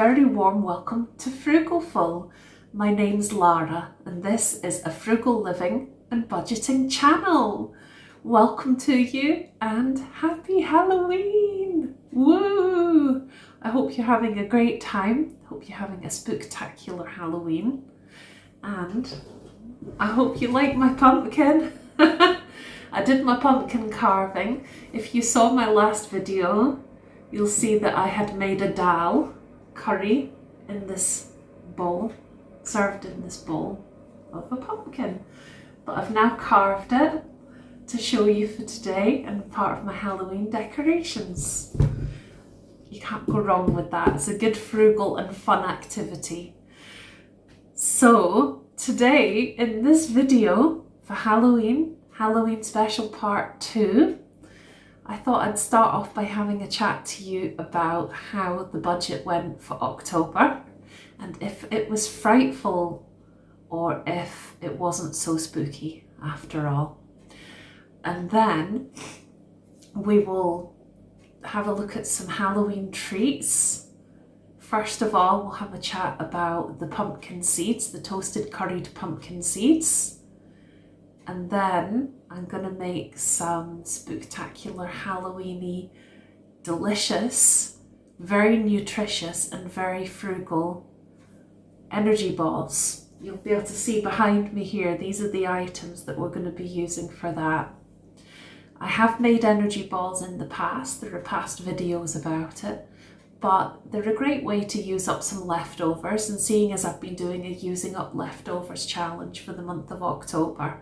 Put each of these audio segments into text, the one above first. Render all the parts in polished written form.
very warm welcome to Frugalfull. My name's Lara and this is a frugal living and budgeting channel. Welcome to you and happy Halloween! Woo! I hope you're having a great time. I hope you're having a spooktacular Halloween. And I hope you like my pumpkin. I did my pumpkin carving. If you saw my last video, you'll see that I had made a dal curry in this bowl, served in this bowl of a pumpkin. But I've now carved it to show you for today and part of my Halloween decorations. You can't go wrong with that. It's a good frugal and fun activity. So today in this video for Halloween special part 2, I thought I'd start off by having a chat to you about how the budget went for October and if it was frightful or if it wasn't so spooky after all. And then we will have a look at some Halloween treats. First of all, we'll have a chat about the pumpkin seeds, the toasted curried pumpkin seeds. And then I'm going to make some spooktacular Halloween-y, delicious, very nutritious and very frugal energy balls. You'll be able to see behind me here, these are the items that we're going to be using for that. I have made energy balls in the past, there are past videos about it, but they're a great way to use up some leftovers, and seeing as I've been doing a using up leftovers challenge for the month of October,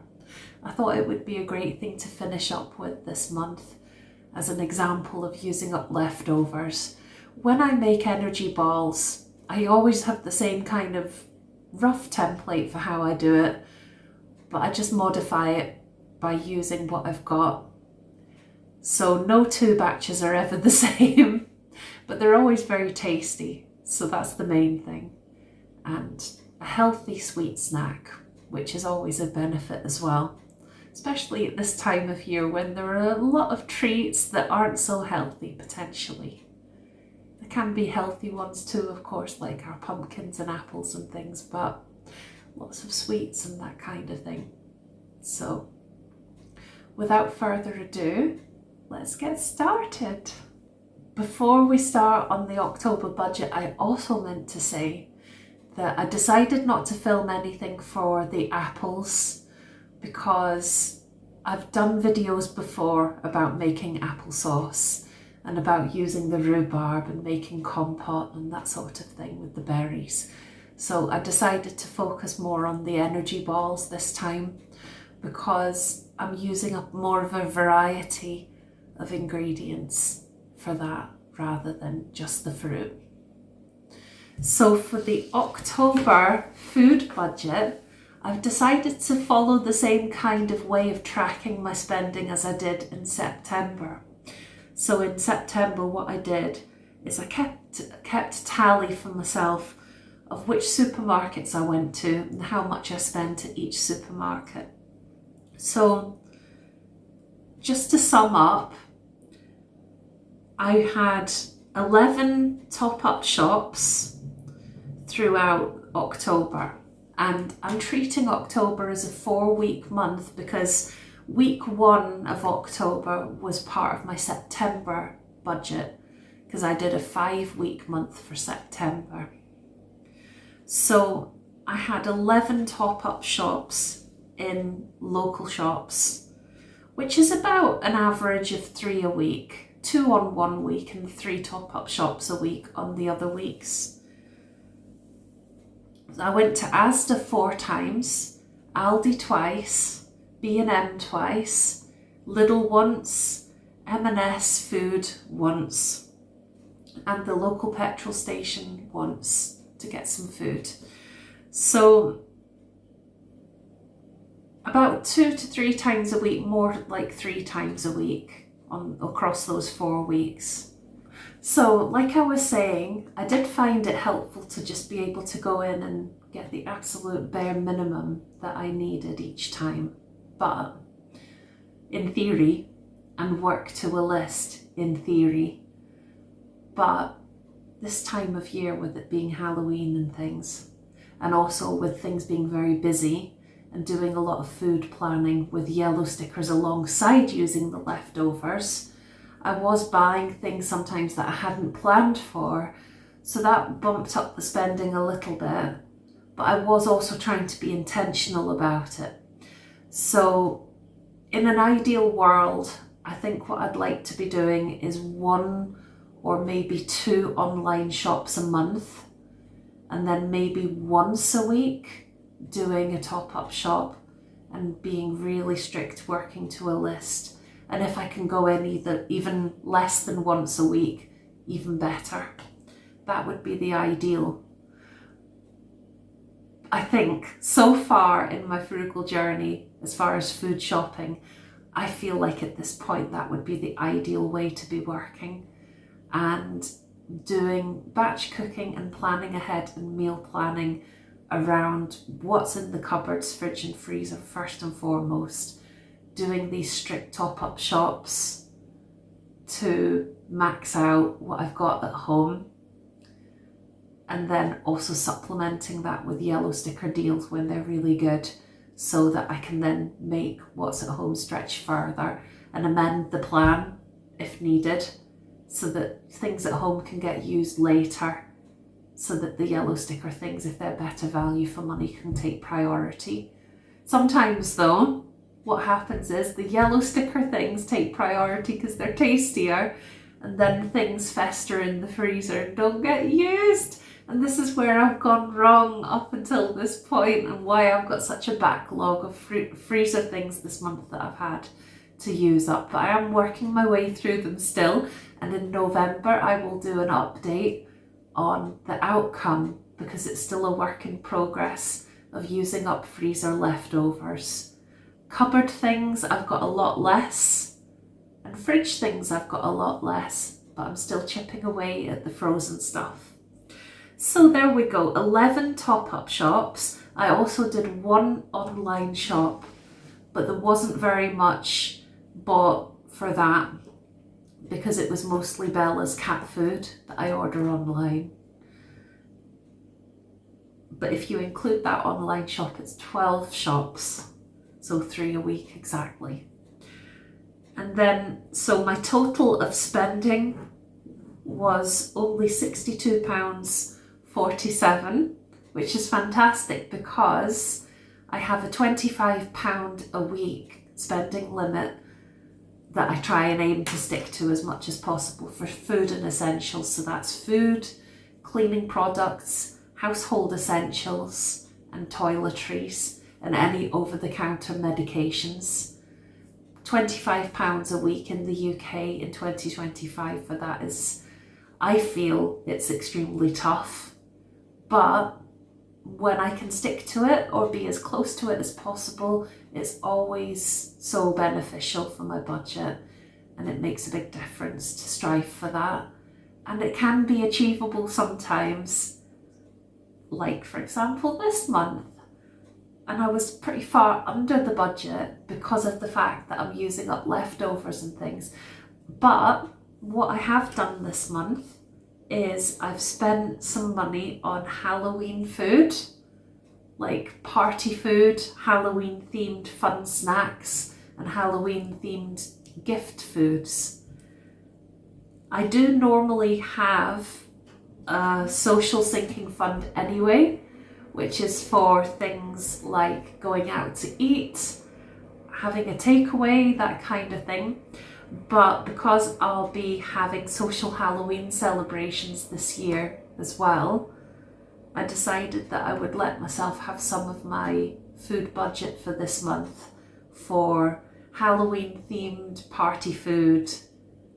I thought it would be a great thing to finish up with this month as an example of using up leftovers. When I make energy balls, I always have the same kind of rough template for how I do it, but I just modify it by using what I've got. So no two batches are ever the same, but they're always very tasty. So that's the main thing. And a healthy sweet snack, which is always a benefit as well, especially at this time of year when there are a lot of treats that aren't so healthy potentially. There can be healthy ones too, of course, like our pumpkins and apples and things, but lots of sweets and that kind of thing. So without further ado, let's get started. Before we start on the October budget, I also meant to say that I decided not to film anything for the apples because I've done videos before about making applesauce and about using the rhubarb and making compote and that sort of thing with the berries. So I decided to focus more on the energy balls this time because I'm using up more of a variety of ingredients for that rather than just the fruit. So for the October food budget, I've decided to follow the same kind of way of tracking my spending as I did in September. So in September, what I did is I kept tally for myself of which supermarkets I went to and how much I spent at each supermarket. So just to sum up, I had 11 top-up shops throughout October, and I'm treating October as a 4-week month because week 1 of October was part of my September budget because I did a 5-week month for September. So I had 11 top-up shops in local shops, which is about an average of 3 a week. 2 on one week and 3 top-up shops a week on the other weeks. I went to Asda 4 times, Aldi twice, B&M twice, Lidl once, M&S Food once, and the local petrol station once to get some food. So about 2 to 3 times a week, more like 3 times a week across those 4 weeks. So like I was saying, I did find it helpful to just be able to go in and get the absolute bare minimum that I needed each time, but in theory, and work to a list in theory, but this time of year, with it being Halloween and things, and also with things being very busy and doing a lot of food planning with yellow stickers alongside using the leftovers, I was buying things sometimes that I hadn't planned for. So that bumped up the spending a little bit, but I was also trying to be intentional about it. So in an ideal world, I think what I'd like to be doing is 1 or maybe 2 online shops a month, and then maybe once a week doing a top-up shop and being really strict, working to a list. And if I can go in even less than once a week, even better. That would be the ideal. I think so far in my frugal journey, as far as food shopping, I feel like at this point that would be the ideal way to be working, and doing batch cooking and planning ahead and meal planning around what's in the cupboards, fridge and freezer first and foremost, doing these strict top-up shops to max out what I've got at home, and then also supplementing that with yellow sticker deals when they're really good, so that I can then make what's at home stretch further and amend the plan if needed, so that things at home can get used later, so that the yellow sticker things, if they're better value for money, can take priority. Sometimes though, what happens is the yellow sticker things take priority because they're tastier, and then things fester in the freezer and don't get used. And this is where I've gone wrong up until this point, and why I've got such a backlog of freezer things this month that I've had to use up. But I am working my way through them still, and in November I will do an update on the outcome, because it's still a work in progress of using up freezer leftovers. Cupboard things I've got a lot less, and fridge things I've got a lot less, but I'm still chipping away at the frozen stuff. So there we go, 11 top-up shops. I also did 1 online shop, but there wasn't very much bought for that, because it was mostly Bella's cat food that I order online. But if you include that online shop, it's 12 shops, so 3 a week exactly. And then, so my total of spending was only £62.47, which is fantastic, because I have a £25 a week spending limit that I try and aim to stick to as much as possible for food and essentials. So that's food, cleaning products, household essentials and toiletries, and any over-the-counter medications. £25 a week in the UK in 2025 for that is, I feel it's extremely tough, but when I can stick to it or be as close to it as possible, it's always so beneficial for my budget, and it makes a big difference to strive for that. And it can be achievable sometimes, like for example this month, and I was pretty far under the budget because of the fact that I'm using up leftovers and things. But what I have done this month is I've spent some money on Halloween food, like party food, Halloween themed fun snacks, and Halloween themed gift foods. I do normally have a social sinking fund anyway, which is for things like going out to eat, having a takeaway, that kind of thing. But because I'll be having social Halloween celebrations this year as well, I decided that I would let myself have some of my food budget for this month for Halloween themed party food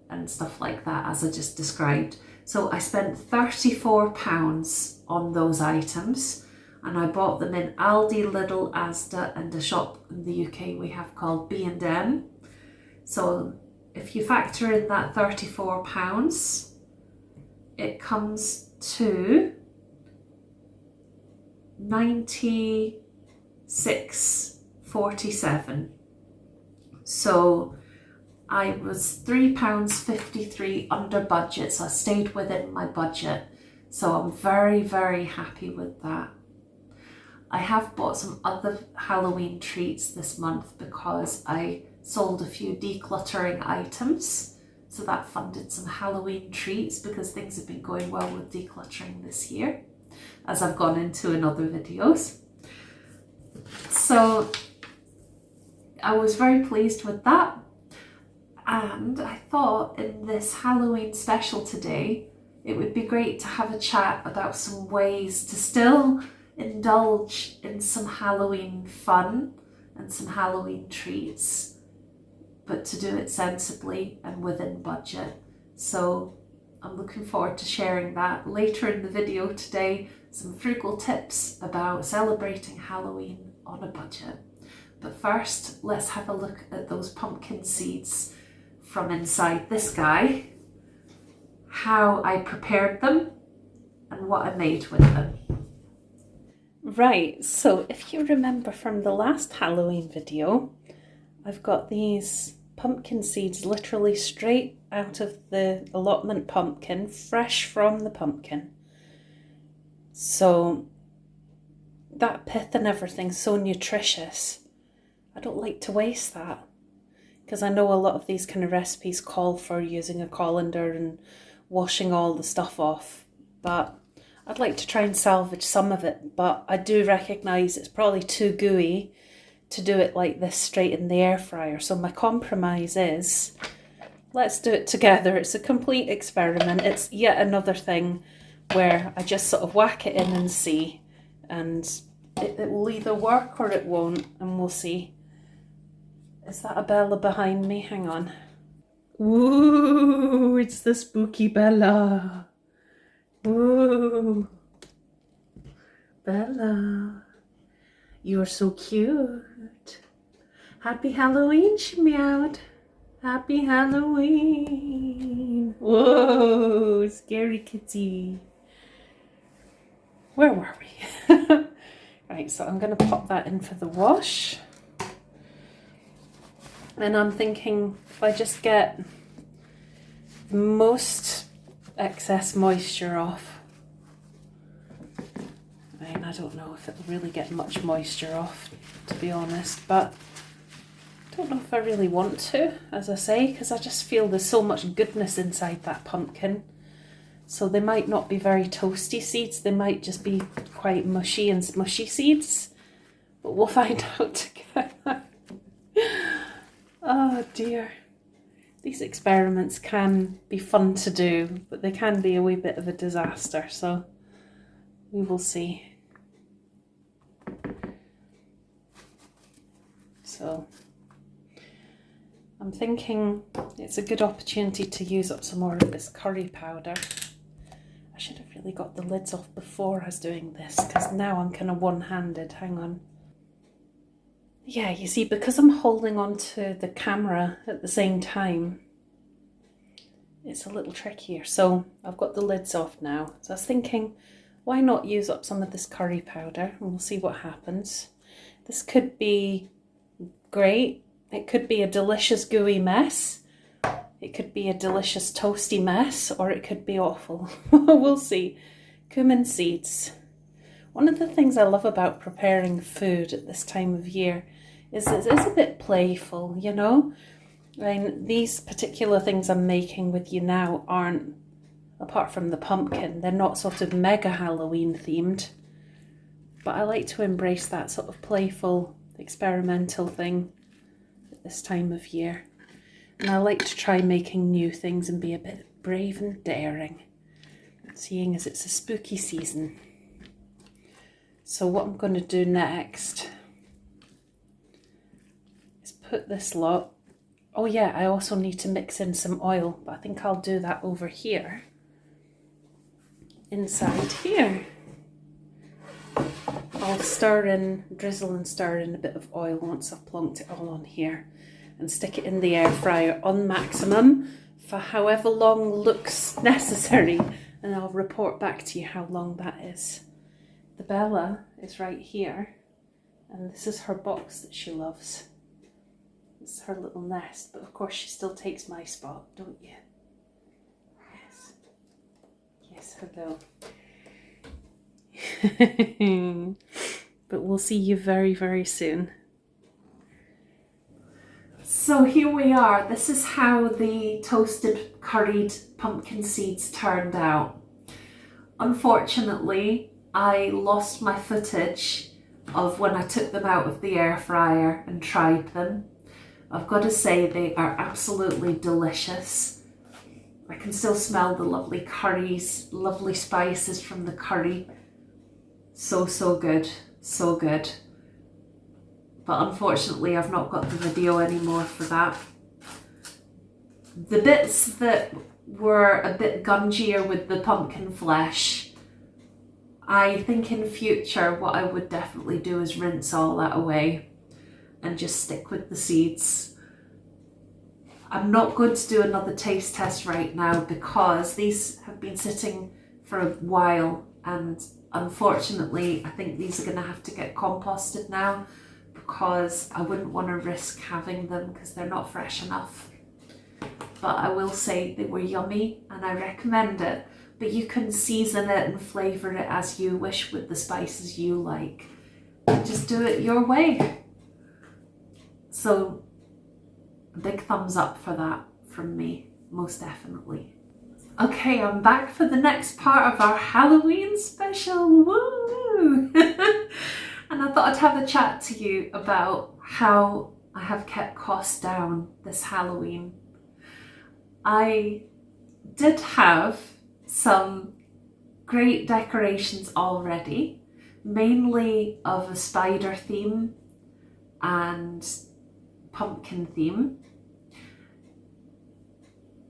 and stuff like that, as I just described. So I spent £34 on those items, and I bought them in Aldi, Lidl, Asda, and a shop in the UK we have called B&M. So if you factor in that £34, it comes to £96.47. So I was £3.53 under budget, so I stayed within my budget. So I'm very, very happy with that. I have bought some other Halloween treats this month because I sold a few decluttering items. So that funded some Halloween treats because things have been going well with decluttering this year, as I've gone into in other videos. So I was very pleased with that. And I thought in this Halloween special today, it would be great to have a chat about some ways to still indulge in some Halloween fun and some Halloween treats, but to do it sensibly and within budget. So I'm looking forward to sharing that later in the video today, some frugal tips about celebrating Halloween on a budget. But first, let's have a look at those pumpkin seeds from inside this guy, how I prepared them and what I made with them. Right, so if you remember from the last Halloween video, I've got these pumpkin seeds literally straight out of the allotment pumpkin, fresh from the pumpkin. So that pith and everything's so nutritious. I don't like to waste that, because I know a lot of these kind of recipes call for using a colander and washing all the stuff off, but I'd like to try and salvage some of it, but I do recognise it's probably too gooey to do it like this straight in the air fryer. So my compromise is, let's do it together. It's a complete experiment. It's yet another thing where I just sort of whack it in and see, and it will either work or it won't, and we'll see. Is that a Bella behind me? Hang on. Ooh, it's the spooky Bella. Ooh, Bella, you're so cute. Happy Halloween, she meowed. Happy Halloween. Whoa, scary kitty. Where were we? Right, so I'm going to pop that in for the wash. And I'm thinking if I just get the most excess moisture off. I mean, I don't know if it'll really get much moisture off, to be honest, but I don't know if I really want to, as I say, because I just feel there's so much goodness inside that pumpkin. So they might not be very toasty seeds, they might just be quite mushy and smushy seeds, but we'll find out together. Oh dear. These experiments can be fun to do, but they can be a wee bit of a disaster, so we will see. So I'm thinking it's a good opportunity to use up some more of this curry powder. I should have really got the lids off before I was doing this, because now I'm kind of one-handed. Hang on. Yeah, you see, because I'm holding onto the camera at the same time, it's a little trickier. So I've got the lids off now. So I was thinking, why not use up some of this curry powder, and we'll see what happens. This could be great. It could be a delicious gooey mess. It could be a delicious toasty mess, or it could be awful. We'll see. Cumin seeds. One of the things I love about preparing food at this time of year is it's a bit playful, you know? I mean, these particular things I'm making with you now aren't, apart from the pumpkin, they're not sort of mega Halloween themed. But I like to embrace that sort of playful, experimental thing at this time of year. And I like to try making new things and be a bit brave and daring, seeing as it's a spooky season. So what I'm going to do next is put this lot. Oh yeah, I also need to mix in some oil, but I think I'll do that over here, inside here. I'll drizzle and stir in a bit of oil once I've plonked it all on here, and stick it in the air fryer on maximum for however long looks necessary, and I'll report back to you how long that is. The Bella is right here, and this is her box that she loves. It's her little nest, but of course she still takes my spot, don't you? Yes. Yes, hello. But we'll see you very, very soon. So here we are. This is how the toasted curried pumpkin seeds turned out. Unfortunately, I lost my footage of when I took them out of the air fryer and tried them. I've got to say they are absolutely delicious. I can still smell the lovely curries, lovely spices from the curry. So good, so good. But unfortunately I've not got the video anymore for that. The bits that were a bit gungier with the pumpkin flesh, I think in future what I would definitely do is rinse all that away and just stick with the seeds. I'm not going to do another taste test right now because these have been sitting for a while, and unfortunately I think these are going to have to get composted now because I wouldn't want to risk having them because they're not fresh enough. But I will say they were yummy and I recommend it, but you can season it and flavour it as you wish with the spices you like and just do it your way. So a big thumbs up for that from me, most definitely. Okay, I'm back for the next part of our Halloween special. Woo! And I thought I'd have a chat to you about how I have kept costs down this Halloween. I did have some great decorations already, mainly of a spider theme and pumpkin theme.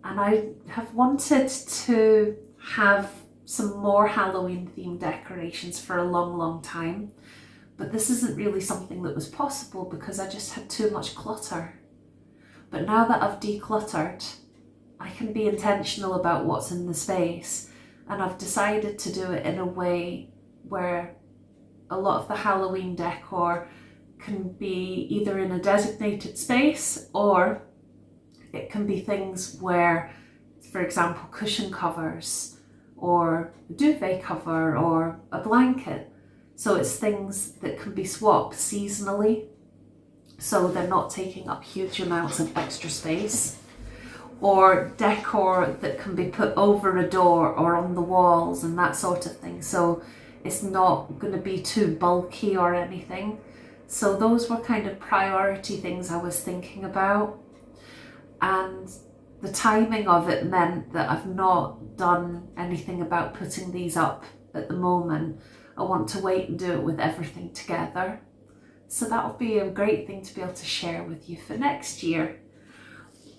And I have wanted to have some more Halloween themed decorations for a long time, but this isn't really something that was possible because I just had too much clutter. But now that I've decluttered, I can be intentional about what's in the space, and I've decided to do it in a way where a lot of the Halloween decor can be either in a designated space, or it can be things where, for example, cushion covers or a duvet cover or a blanket. So it's things that can be swapped seasonally, so they're not taking up huge amounts of extra space. Or decor that can be put over a door or on the walls and that sort of thing. So it's not going to be too bulky or anything. So those were kind of priority things I was thinking about. And the timing of it meant that I've not done anything about putting these up at the moment. I want to wait and do it with everything together. So that'll be a great thing to be able to share with you for next year.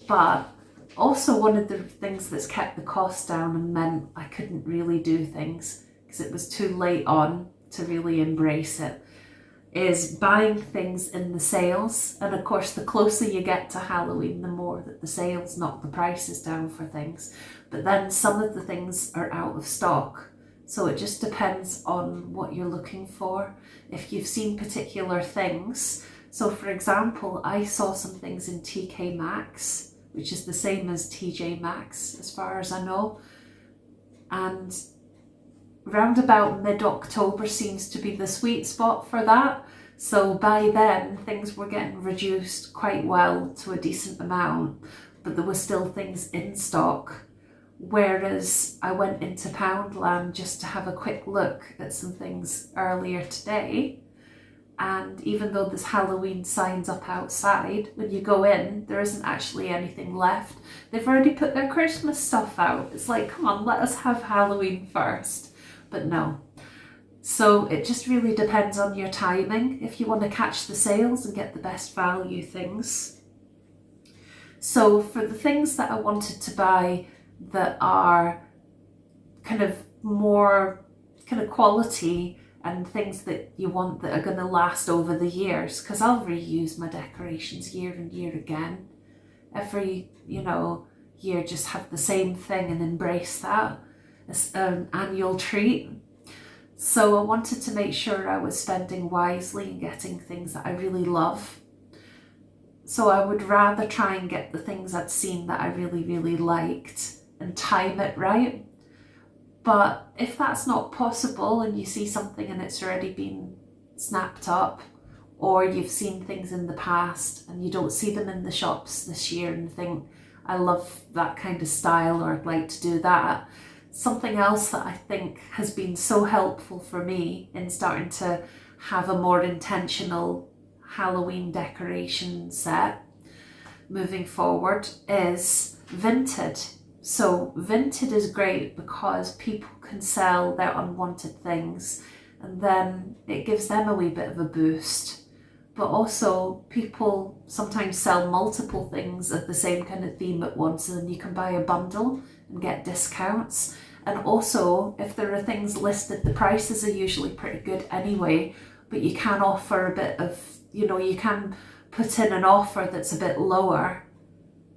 But also one of the things that's kept the cost down and meant I couldn't really do things because it was too late on to really embrace it is buying things in the sales. And of course, the closer you get to Halloween, the more that the sales knock the prices down for things. But then some of the things are out of stock. So it just depends on what you're looking for. If you've seen particular things. So for example, I saw some things in TK Maxx, which is the same as TJ Maxx as far as I know. And round about mid-October seems to be the sweet spot for that. So by then things were getting reduced quite well to a decent amount, but there were still things in stock. Whereas I went into Poundland just to have a quick look at some things earlier today, and even though there's Halloween signs up outside, when you go in, there isn't actually anything left. They've already put their Christmas stuff out. It's like, come on, let us have Halloween first. But no. So it just really depends on your timing if you want to catch the sales and get the best value things. So for the things that I wanted to buy that are kind of more kind of quality and things that you want that are going to last over the years, because I'll reuse my decorations year and year again. Every, year just have the same thing and embrace that. It's an annual treat. So I wanted to make sure I was spending wisely and getting things that I really love. So I would rather try and get the things I'd seen that I really liked and time it right. But if that's not possible and you see something and it's already been snapped up, or you've seen things in the past and you don't see them in the shops this year and think, I love that kind of style, or I'd like to do that. Something else that I think has been so helpful for me in starting to have a more intentional Halloween decoration set moving forward is Vinted. So Vinted is great because people can sell their unwanted things and then it gives them a wee bit of a boost. But also people sometimes sell multiple things of the same kind of theme at once, and then you can buy a bundle and get discounts. And also if there are things listed, the prices are usually pretty good anyway, but you can offer a bit of, you can put in an offer that's a bit lower,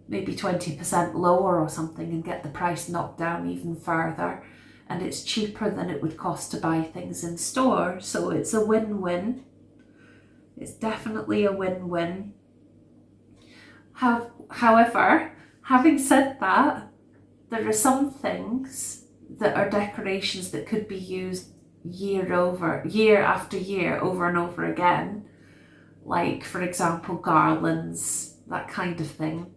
maybe 20% lower or something, and get the price knocked down even further. And it's cheaper than it would cost to buy things in store. So it's a win-win. It's definitely a win-win. However, having said that, there are some things that are decorations that could be used year after year, over and over again. Like, for example, garlands, that kind of thing,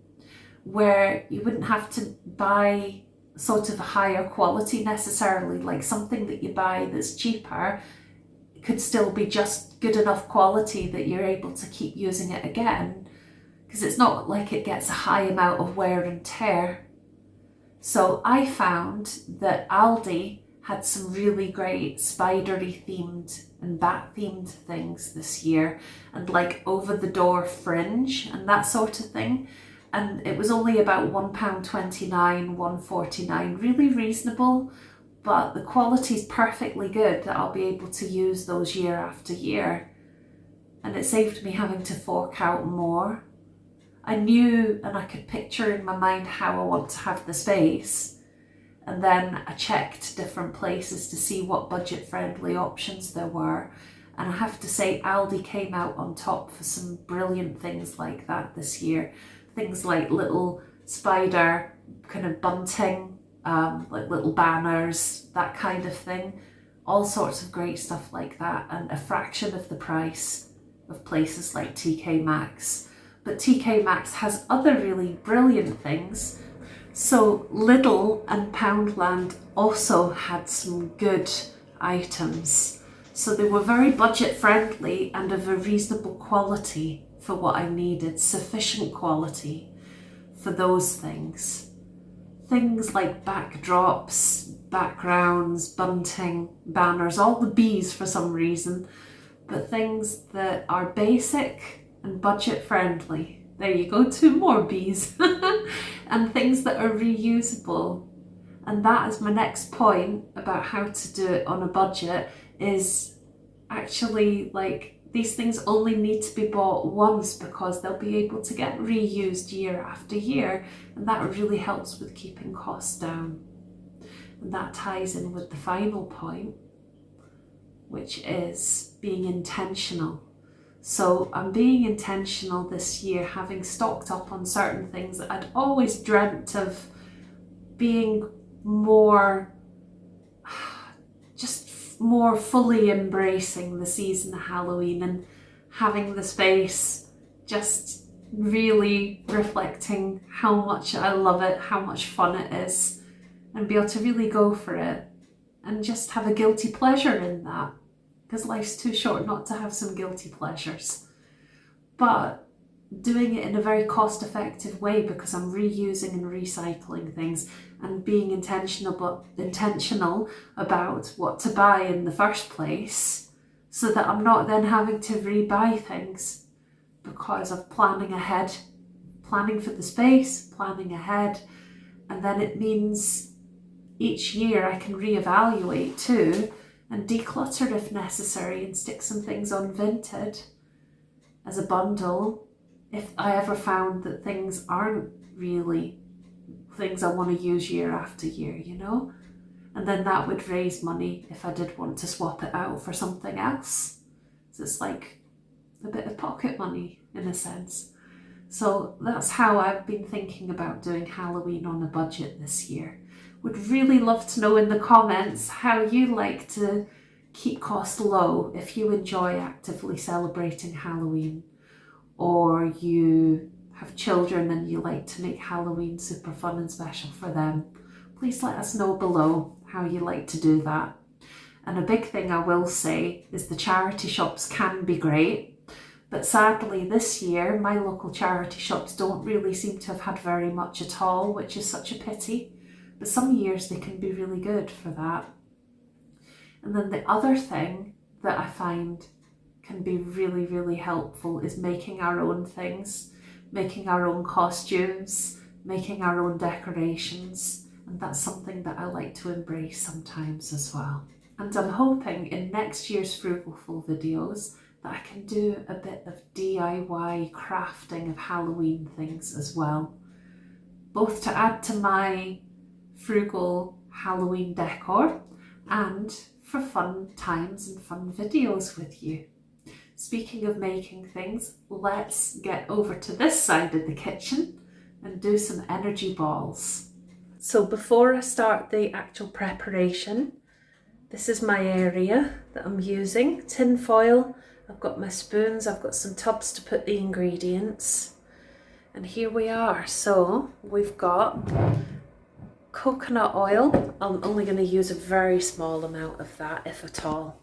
where you wouldn't have to buy sort of a higher quality necessarily. Like something that you buy that's cheaper could still be just good enough quality that you're able to keep using it again, because it's not like it gets a high amount of wear and tear. So I found that Aldi had some really great spidery themed and bat themed things this year, and like over the door fringe and that sort of thing. And it was only about £1.29, £1.49, really reasonable. But the quality's perfectly good that I'll be able to use those year after year. And it saved me having to fork out more. I knew and I could picture in my mind how I want to have the space. And then I checked different places to see what budget-friendly options there were. And I have to say Aldi came out on top for some brilliant things like that this year. Things like little spider kind of bunting, like little banners, that kind of thing. All sorts of great stuff like that, and a fraction of the price of places like TK Maxx. But TK Maxx has other really brilliant things. So Lidl and Poundland also had some good items. So they were very budget friendly and of a reasonable quality for what I needed, sufficient quality for those things. Things like backdrops, backgrounds, bunting, banners, all the B's for some reason, but things that are basic and budget friendly. There you go, 2 more B's. And things that are reusable. And that is my next point about how to do it on a budget, is actually like these things only need to be bought once because they'll be able to get reused year after year, and that really helps with keeping costs down. And that ties in with the final point, which is being intentional. So I'm being intentional this year, having stocked up on certain things that I'd always dreamt of being more fully embracing the season of Halloween, and having the space just really reflecting how much I love it, how much fun it is, and be able to really go for it and just have a guilty pleasure in that, because life's too short not to have some guilty pleasures. But doing it in a very cost-effective way, because I'm reusing and recycling things and being intentional about what to buy in the first place, so that I'm not then having to rebuy things because of planning ahead, planning for the space, planning ahead. And then it means each year I can reevaluate too and declutter if necessary, and stick some things on Vinted as a bundle if I ever found that things aren't really things I want to use year after year, and then that would raise money if I did want to swap it out for something else. So it's like a bit of pocket money in a sense. So that's how I've been thinking about doing Halloween on a budget this year, Would really love to know in the comments how you like to keep costs low if you enjoy actively celebrating Halloween, or you have children and you like to make Halloween super fun and special for them. Please let us know below how you like to do that. And a big thing I will say is the charity shops can be great, but sadly this year my local charity shops don't really seem to have had very much at all, which is such a pity. But some years they can be really good for that. And then the other thing that I find can be really, really helpful is making our own things, making our own costumes, making our own decorations. And that's something that I like to embrace sometimes as well. And I'm hoping in next year's Frugalfull videos that I can do a bit of DIY crafting of Halloween things as well, both to add to my frugal Halloween decor and for fun times and fun videos with you. Speaking of making things, let's get over to this side of the kitchen and do some energy balls. So before I start the actual preparation, this is my area that I'm using. Tin foil, I've got my spoons, I've got some tubs to put the ingredients. And here we are. So we've got coconut oil. I'm only going to use a very small amount of that, if at all.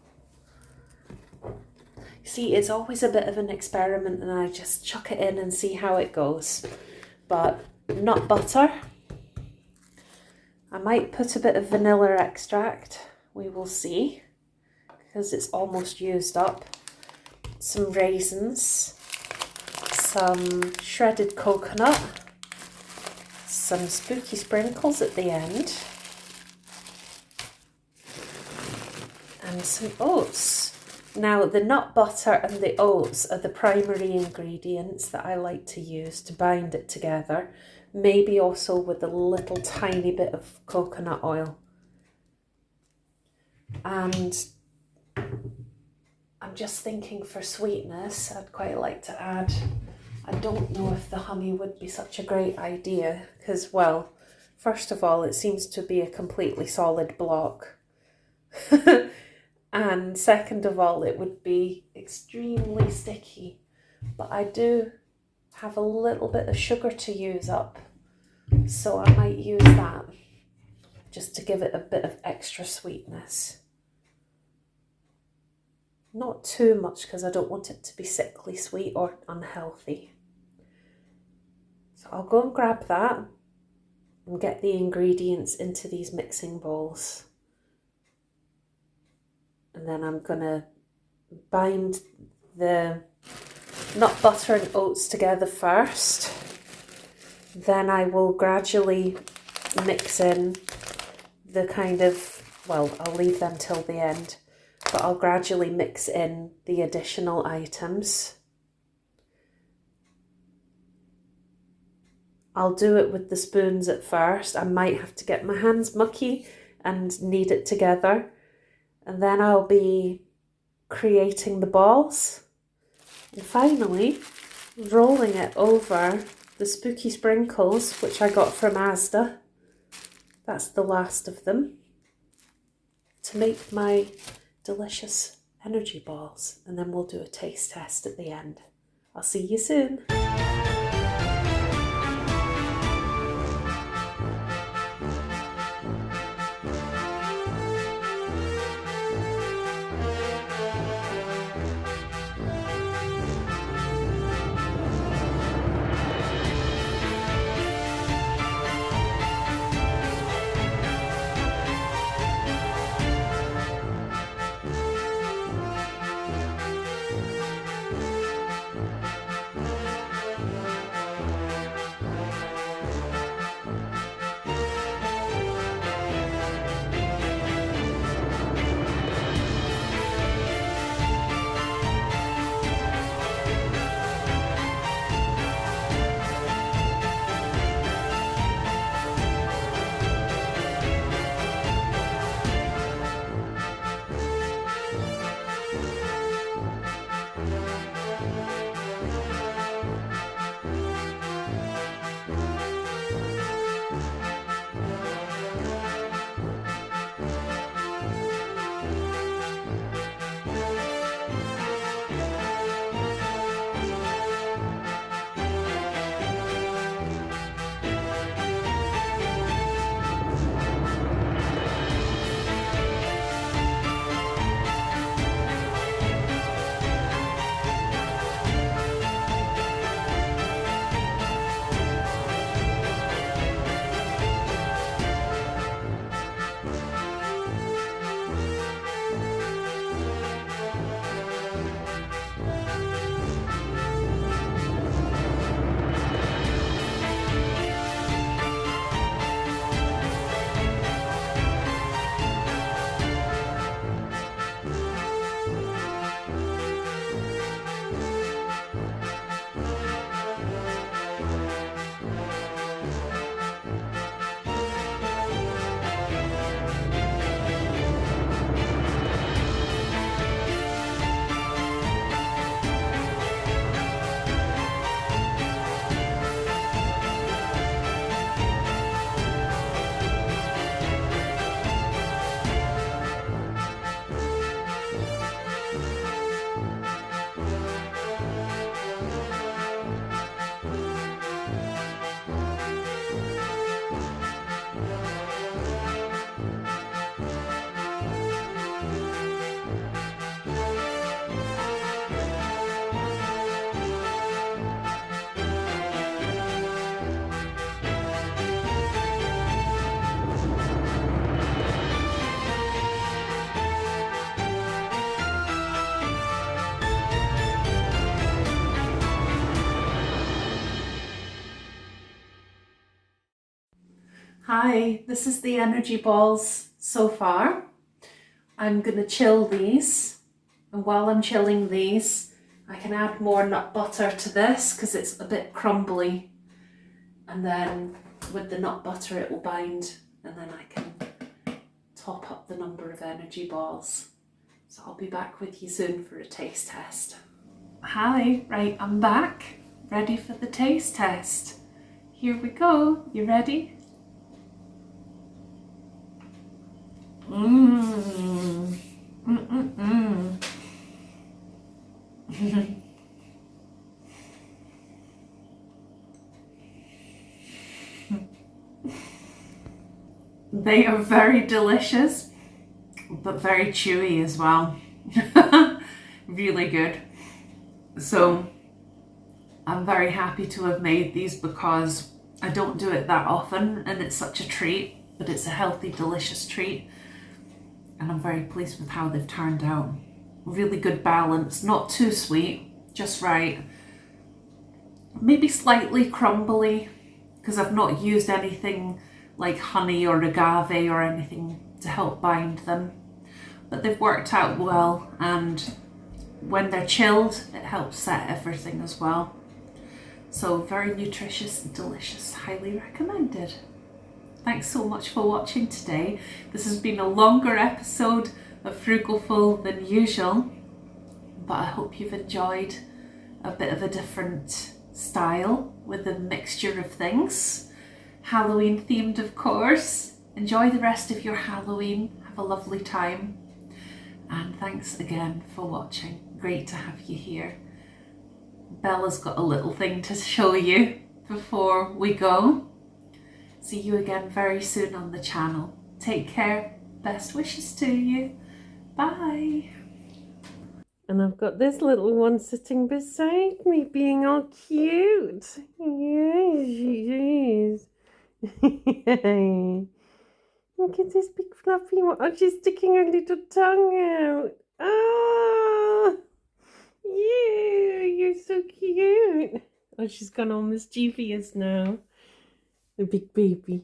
See, it's always a bit of an experiment and I just chuck it in and see how it goes. But nut butter. I might put a bit of vanilla extract. We will see, because it's almost used up. Some raisins, some shredded coconut, some spooky sprinkles at the end, and some oats. Now the nut butter and the oats are the primary ingredients that I like to use to bind it together, maybe also with a little tiny bit of coconut oil. And I'm just thinking for sweetness, I'd quite like to add, I don't know if the honey would be such a great idea because, well, first of all, it seems to be a completely solid block. And second of all, it would be extremely sticky. But I do have a little bit of sugar to use up, so I might use that just to give it a bit of extra sweetness. Not too much because I don't want it to be sickly sweet or unhealthy. So I'll go and grab that and get the ingredients into these mixing bowls. And then I'm going to bind the nut butter and oats together first. Then I will gradually mix in the kind of, well, I'll leave them till the end, but I'll gradually mix in the additional items. I'll do it with the spoons at first. I might have to get my hands mucky and knead it together. And then I'll be creating the balls. And finally, rolling it over the spooky sprinkles, which I got from Asda. That's the last of them. To make my delicious energy balls. And then we'll do a taste test at the end. I'll see you soon. Hi, this is the energy balls so far. I'm going to chill these, and while I'm chilling these, I can add more nut butter to this because it's a bit crumbly, and then with the nut butter it will bind, and then I can top up the number of energy balls. So I'll be back with you soon for a taste test. Hi, right, I'm back, ready for the taste test. Here we go, you ready? Mmm. Mm-mm-mm. They are very delicious, but very chewy as well. Really good. So I'm very happy to have made these because I don't do it that often and it's such a treat, but it's a healthy, delicious treat. And I'm very pleased with how they've turned out. Really good balance, not too sweet, just right. Maybe slightly crumbly because I've not used anything like honey or agave or anything to help bind them. But they've worked out well, and when they're chilled, it helps set everything as well. So very nutritious and delicious, highly recommended. Thanks so much for watching today. This has been a longer episode of Frugalfull than usual, but I hope you've enjoyed a bit of a different style with a mixture of things. Halloween themed, of course. Enjoy the rest of your Halloween. Have a lovely time. And thanks again for watching. Great to have you here. Bella's got a little thing to show you before we go. See you again very soon on the channel. Take care. Best wishes to you. Bye. And I've got this little one sitting beside me being all cute. Yes, she is. Look at this big fluffy one. Oh, she's sticking her little tongue out. Oh, yeah, you're so cute. Oh, she's gone all mischievous now. The big baby.